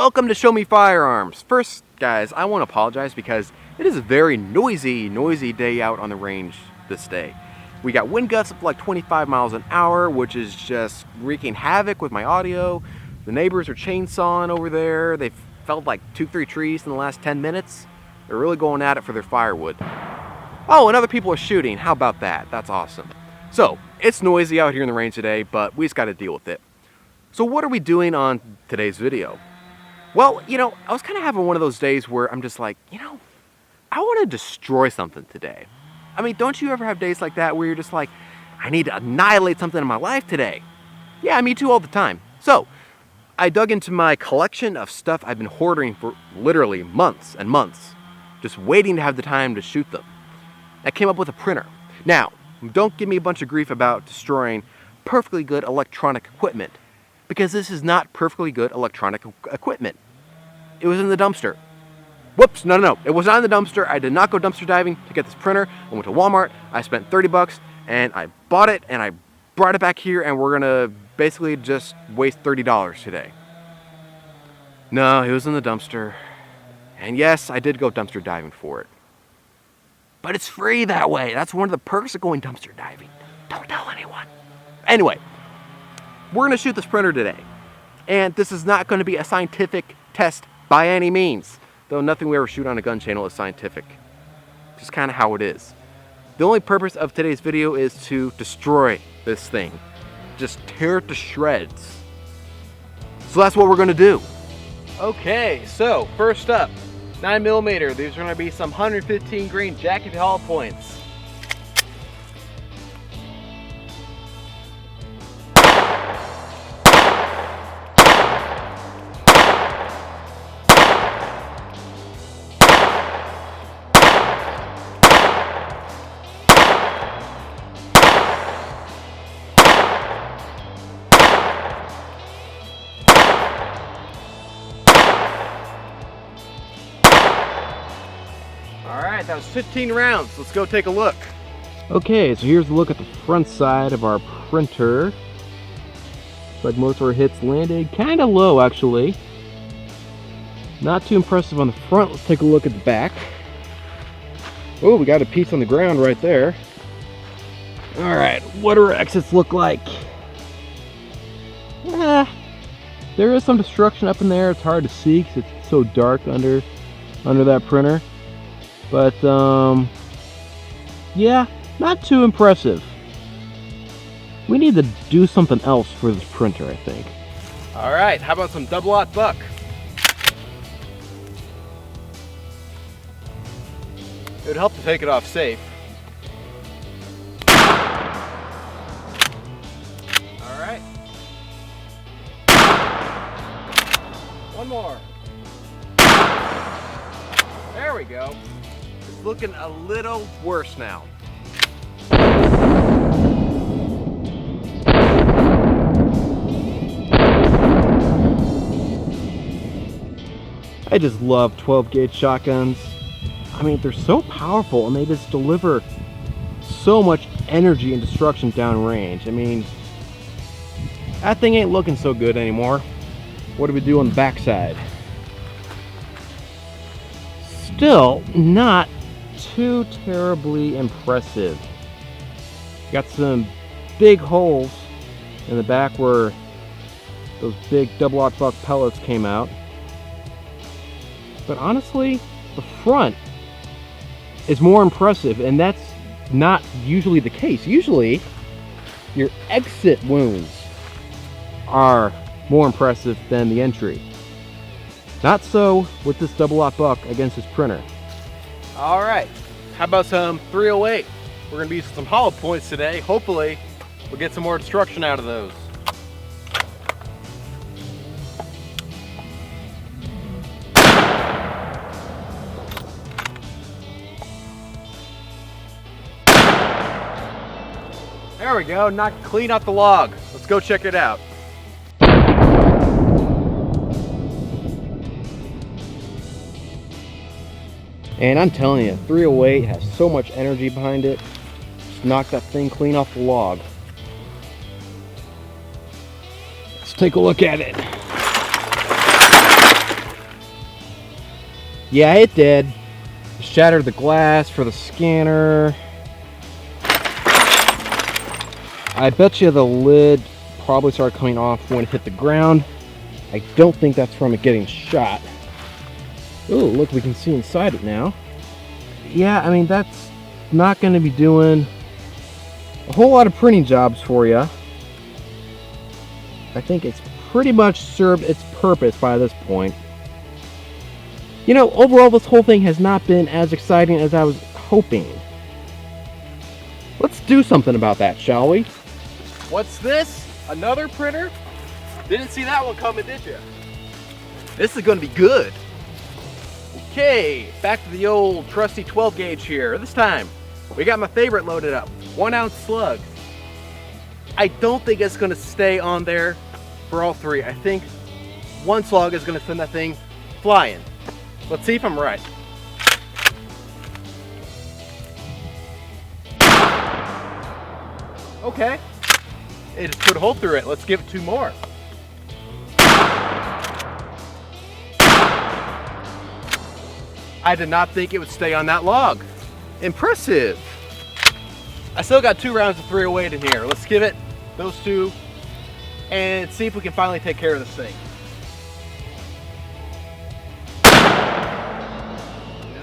Welcome to Show Me Firearms. First, guys, I want to apologize because it is a very noisy day out on the range this day. We got wind gusts of like 25 miles an hour, which is just wreaking havoc with my audio. The neighbors are chainsawing over there. They've felled like 2-3 trees in the last 10 minutes. They're really going at it for their firewood. Oh, and other people are shooting. How about that? That's awesome. So, it's noisy out here in the range today, but we just got to deal with it. So what are we doing on today's video? Well, I was kind of having one of those days where I'm just like, I want to destroy something today. I mean, don't you ever have days like that where you're just like, I need to annihilate something in my life today? Yeah, me too all the time. So, I dug into my collection of stuff I've been hoarding for literally months and months, just waiting to have the time to shoot them. I came up with a printer. Now, don't give me a bunch of grief about destroying perfectly good electronic equipment, because this is not perfectly good electronic equipment. It was in the dumpster. Whoops, no. It was not in the dumpster. I did not go dumpster diving to get this printer. I went to Walmart. I spent 30 bucks and I bought it and I brought it back here, and we're gonna basically just waste $30 today. No, it was in the dumpster. And yes, I did go dumpster diving for it. But it's free that way. That's one of the perks of going dumpster diving. Don't tell anyone. Anyway, we're going to shoot this printer today. And this is not going to be a scientific test by any means. Though nothing we ever shoot on a gun channel is scientific. Just kind of how it is. The only purpose of today's video is to destroy this thing. Just tear it to shreds. So that's what we're going to do. Okay, so first up, 9mm. These are going to be some 115 grain Jackie hollow points. Alright, that was 15 rounds. Let's go take a look. Okay, so here's a look at the front side of our printer. Looks like most of our hits landed kind of low, actually. Not too impressive on the front. Let's take a look at the back. Oh, we got a piece on the ground right there. Alright, what do our exits look like? There is some destruction up in there. It's hard to see because it's so dark under that printer. But, yeah, not too impressive. We need to do something else for this printer, I think. Alright, how about some double-aught buck? It would help to take it off safe. Alright. One more. There we go. It's looking a little worse now. I just love 12 gauge shotguns. I mean, they're so powerful and they just deliver so much energy and destruction downrange. I mean, that thing ain't looking so good anymore. What do we do on the backside? Still not too terribly impressive. Got some big holes in the back where those big double-aught buck pellets came out. But honestly, the front is more impressive, and that's not usually the case. Usually, your exit wounds are more impressive than the entry. Not so with this double-aught buck against this printer. Alright, how about some 308? We're going to be using some hollow points today. Hopefully, we'll get some more destruction out of those. There we go, knocked clean off the log. Let's go check it out. And I'm telling you, 308 has so much energy behind it. Just knocked that thing clean off the log. Let's take a look at it. Yeah, it did. Shattered the glass for the scanner. I bet you the lid probably started coming off when it hit the ground. I don't think that's from it getting shot. Oh, look, we can see inside it now. Yeah, I mean, that's not going to be doing a whole lot of printing jobs for you. I think it's pretty much served its purpose by this point. You know, overall, this whole thing has not been as exciting as I was hoping. Let's do something about that, shall we? What's this? Another printer? Didn't see that one coming, did you? This is going to be good. Okay, back to the old trusty 12 gauge here. This time, we got my favorite loaded up, 1 ounce slug. I don't think it's going to stay on there for all three. I think one slug is going to send that thing flying. Let's see if I'm right. Okay, it just put a hole through it. Let's give it 2 more. I did not think it would stay on that log. Impressive. I still got 2 rounds of 308 in here. Let's give it those 2 and see if we can finally take care of this thing.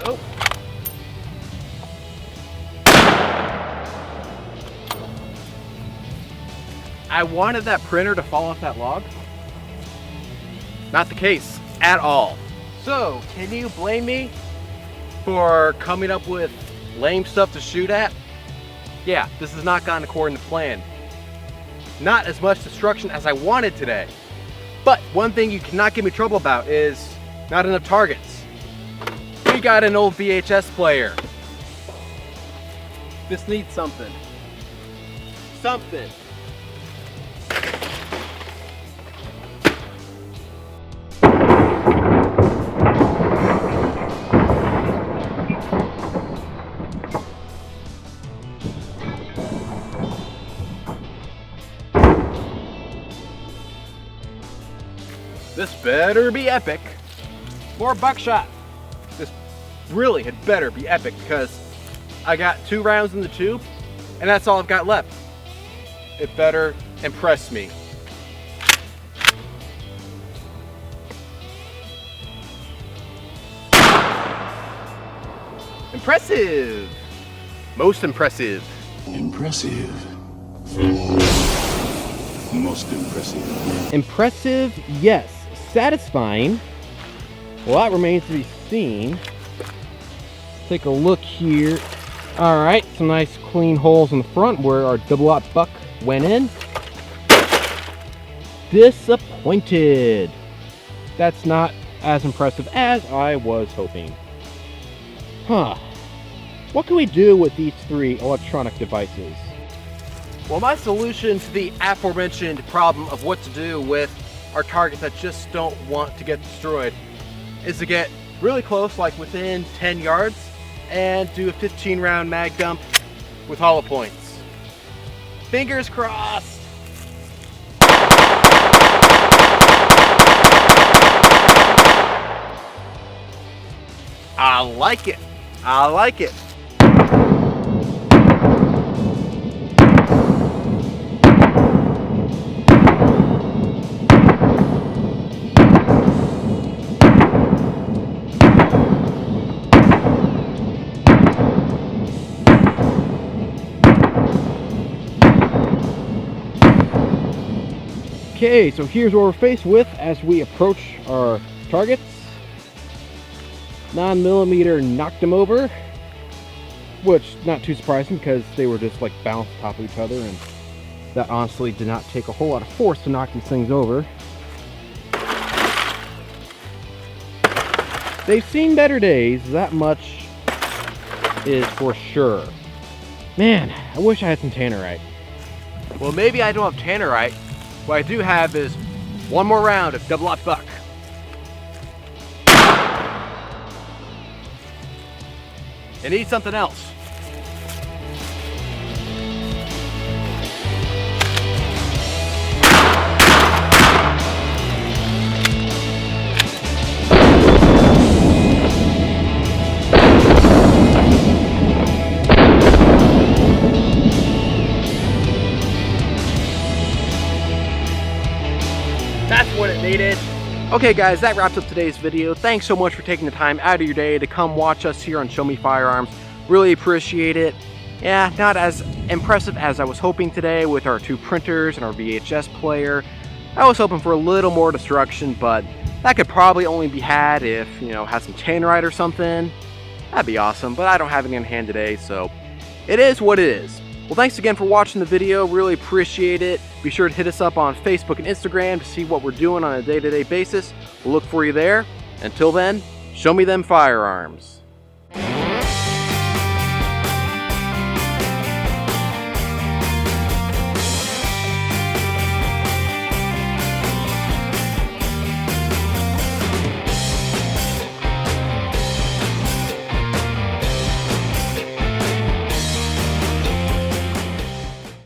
Nope. I wanted that printer to fall off that log. Not the case at all. So, can you blame me for coming up with lame stuff to shoot at? Yeah, this has not gone according to plan. Not as much destruction as I wanted today. But one thing you cannot give me trouble about is not enough targets. We got an old VHS player. This needs something. Something. This better be epic. More buckshot. This really had better be epic because I got 2 rounds in the tube and that's all I've got left. It better impress me. Impressive. Most impressive. Impressive. Most impressive. Impressive, yes. Satisfying. Well, that remains to be seen. Take a look here. All right, some nice clean holes in the front where our double-aught buck went in. Disappointed. That's not as impressive as I was hoping. Huh. What can we do with these 3 electronic devices? Well, my solution to the aforementioned problem of what to do with our targets that just don't want to get destroyed is to get really close, like within 10 yards, and do a 15 round mag dump with hollow points. Fingers crossed. I like it. I like it. Okay, so here's what we're faced with as we approach our targets. 9mm knocked them over, which not too surprising because they were just like bounced on top of each other, and that honestly did not take a whole lot of force to knock these things over. They've seen better days, that much is for sure. Man, I wish I had some tannerite. Well, maybe I don't have tannerite. What I do have is 1 more round of double-aught buck. I need something else. needed. Okay guys, that wraps up today's video. Thanks so much for taking the time out of your day to come watch us here on Show Me Firearms. Really appreciate it. Yeah, not as impressive as I was hoping today with our 2 printers and our VHS player. I was hoping for a little more destruction, but that could probably only be had if, had some Tannerite or something. That'd be awesome, but I don't have any in hand today, so it is what it is. Well, thanks again for watching the video. Really appreciate it. Be sure to hit us up on Facebook and Instagram to see what we're doing on a day-to-day basis. We'll look for you there. Until then, show me them firearms.